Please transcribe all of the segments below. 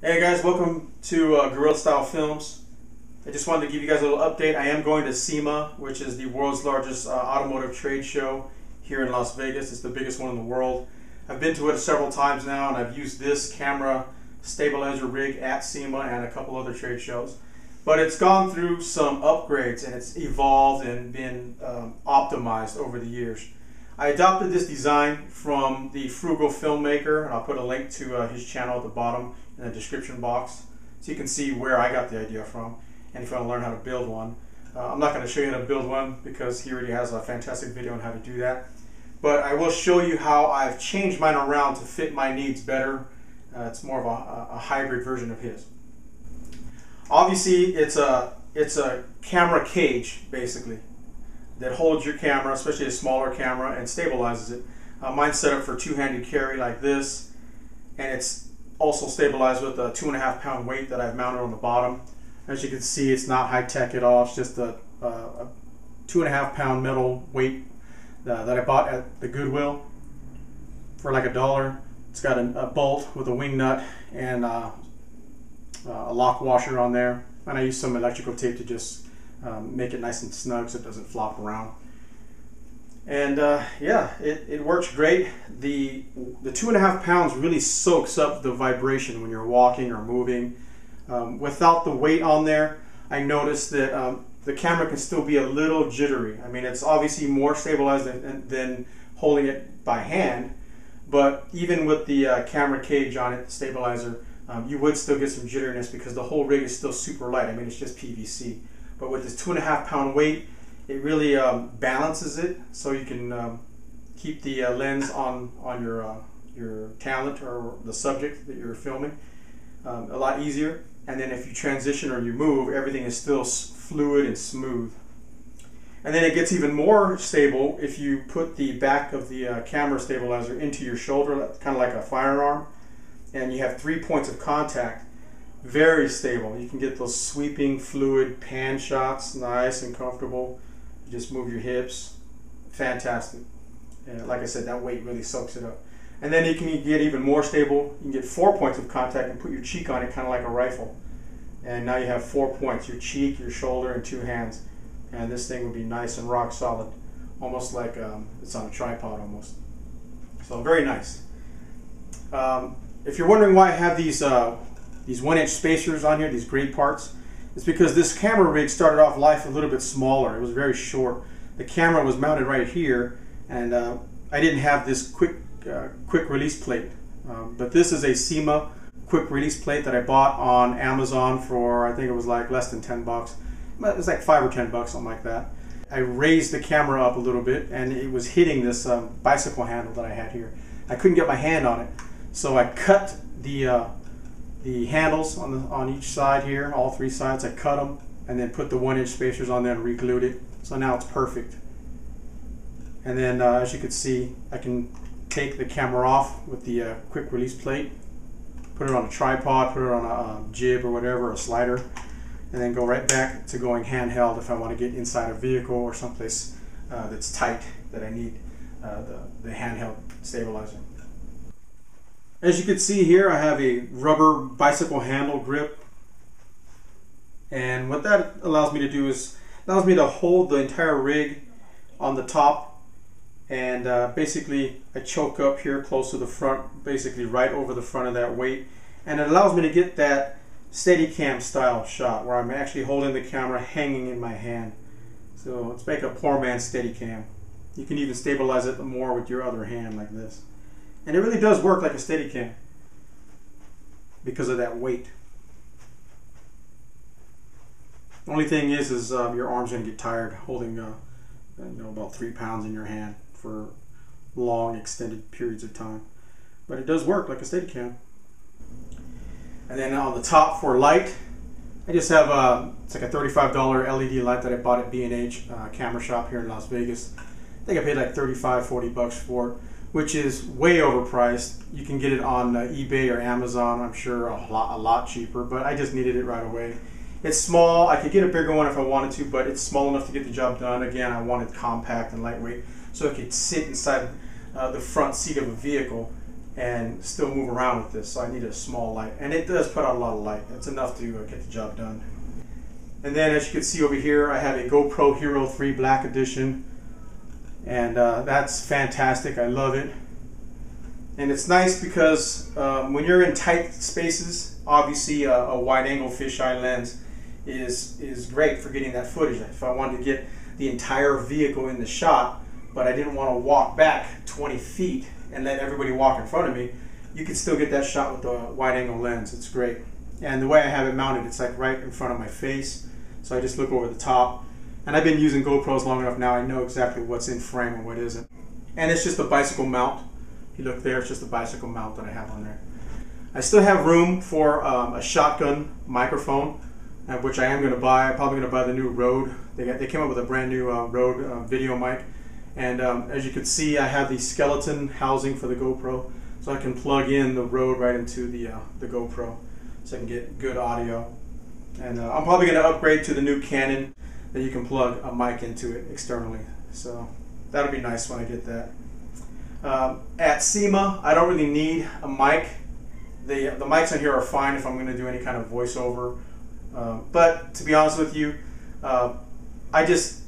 Hey guys, welcome to Guerrilla Style Films. I just wanted to give you guys a little update. I am going to SEMA, which is the world's largest automotive trade show here in Las Vegas. It's the biggest one in the world. I've been to it several times now, and I've used this camera stabilizer rig at SEMA and a couple other trade shows. But it's gone through some upgrades and it's evolved and been optimized over the years. I adopted this design from the Frugal filmmaker, and I'll put a link to his channel at the bottom in the description box so you can see where I got the idea from and if you want to learn how to build one. I'm not going to show you how to build one because he already has a fantastic video on how to do that, but I will show you how I've changed mine around to fit my needs better. It's more of a hybrid version of his. Obviously it's a camera cage basically that holds your camera, especially a smaller camera, and stabilizes it. Mine's set up for two-handed carry like this, and it's also stabilized with a 2.5 pound weight that I've mounted on the bottom. As you can see, it's not high-tech at all. It's just a 2.5 pound metal weight that I bought at the Goodwill for like $1. It's got a bolt with a wing nut and a lock washer on there, and I use some electrical tape to just make it nice and snug so it doesn't flop around. And yeah, it works great. The 2.5 pounds really soaks up the vibration when you're walking or moving. Without the weight on there, I noticed that the camera can still be a little jittery. I mean, it's obviously more stabilized than holding it by hand, but even with the camera cage on it, the stabilizer, you would still get some jitteriness because the whole rig is still super light. I mean, it's just PVC. But with this 2.5 pound weight, it really balances it so you can keep the lens on your talent or the subject that you're filming a lot easier. And then if you transition or you move, everything is still fluid and smooth. And then it gets even more stable if you put the back of the camera stabilizer into your shoulder, kind of like a firearm, and you have 3 points of contact. Very stable. You can get those sweeping fluid pan shots, nice and comfortable. You just move your hips. Fantastic. And like I said, that weight really soaks it up. And then you can get even more stable. You can get 4 points of contact and put your cheek on it, kind of like a rifle. And now you have 4 points: your cheek, your shoulder, and 2 hands. And this thing would be nice and rock solid, almost like it's on a tripod almost. So very nice. If you're wondering why I have these 1-inch spacers on here, these great parts, it's because this camera rig started off life a little bit smaller. It was very short. The camera was mounted right here, and I didn't have this quick release plate. But this is a SEMA quick release plate that I bought on Amazon for, I think it was like less than 10 bucks. It was like 5 or 10 bucks, something like that. I raised the camera up a little bit, and it was hitting this bicycle handle that I had here. I couldn't get my hand on it, so I cut the handles on each side here, all 3 sides. I cut them and then put the 1-inch spacers on there and re-glued it. So now it's perfect. And then as you can see, I can take the camera off with the quick release plate, put it on a tripod, put it on a jib or whatever, a slider, and then go right back to going handheld if I want to get inside a vehicle or someplace that's tight that I need the handheld stabilizer. As you can see here, I have a rubber bicycle handle grip, and what that allows me to do is allows me to hold the entire rig on the top, and basically I choke up here close to the front, basically right over the front of that weight, and it allows me to get that Steadicam style shot where I'm actually holding the camera hanging in my hand. So it's like a poor man's Steadicam. You can even stabilize it more with your other hand like this. And it really does work like a Steadicam because of that weight. Only thing is your arm's going to get tired holding about 3 pounds in your hand for long extended periods of time. But it does work like a Steadicam. And then on the top for light, I just have it's like a $35 LED light that I bought at B&H camera shop here in Las Vegas. I think I paid like 35–40 bucks for it, which is way overpriced. You can get it on eBay or Amazon, I'm sure a lot cheaper, but I just needed it right away. It's small. I could get a bigger one if I wanted to, but it's small enough to get the job done. Again, I wanted compact and lightweight so it could sit inside the front seat of a vehicle and still move around with this. So I need a small light, and it does put out a lot of light. It's enough to get the job done. And then as you can see over here, I have a GoPro Hero 3 Black Edition, and that's fantastic. I love it. And it's nice because when you're in tight spaces, obviously a wide angle fisheye lens is great for getting that footage. If I wanted to get the entire vehicle in the shot, but I didn't want to walk back 20 feet and let everybody walk in front of me, you can still get that shot with the wide angle lens. It's great. And the way I have it mounted, it's like right in front of my face, so I just look over the top. And I've been using GoPros long enough now, I know exactly what's in frame and what isn't. And it's just a bicycle mount. If you look there, it's just a bicycle mount that I have on there. I still have room for a shotgun microphone, which I am going to buy. I'm probably going to buy the new Rode. They came up with a brand new Rode video mic. And as you can see, I have the skeleton housing for the GoPro, so I can plug in the Rode right into the GoPro, so I can get good audio. And I'm probably going to upgrade to the new Canon that you can plug a mic into it externally. So that'll be nice when I get that. At SEMA, I don't really need a mic. The mics on here are fine if I'm going to do any kind of voiceover. But to be honest with you, I just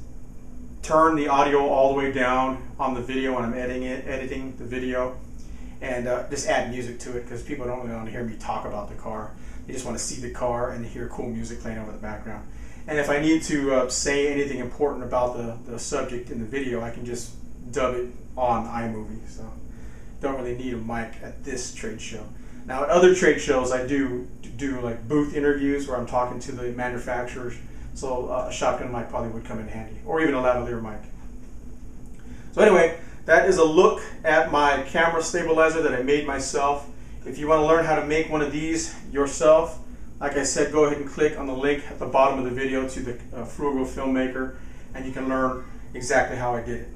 turn the audio all the way down on the video when I'm editing the video, and just add music to it, because people don't really want to hear me talk about the car. They just want to see the car and hear cool music playing over the background. And if I need to say anything important about the subject in the video, I can just dub it on iMovie. So don't really need a mic at this trade show. Now at other trade shows, I do like booth interviews where I'm talking to the manufacturers, so a shotgun mic probably would come in handy, or even a lavalier mic. So anyway, that is a look at my camera stabilizer that I made myself. If you want to learn how to make one of these yourself, like I said, go ahead and click on the link at the bottom of the video to the Frugal Filmmaker, and you can learn exactly how I did it.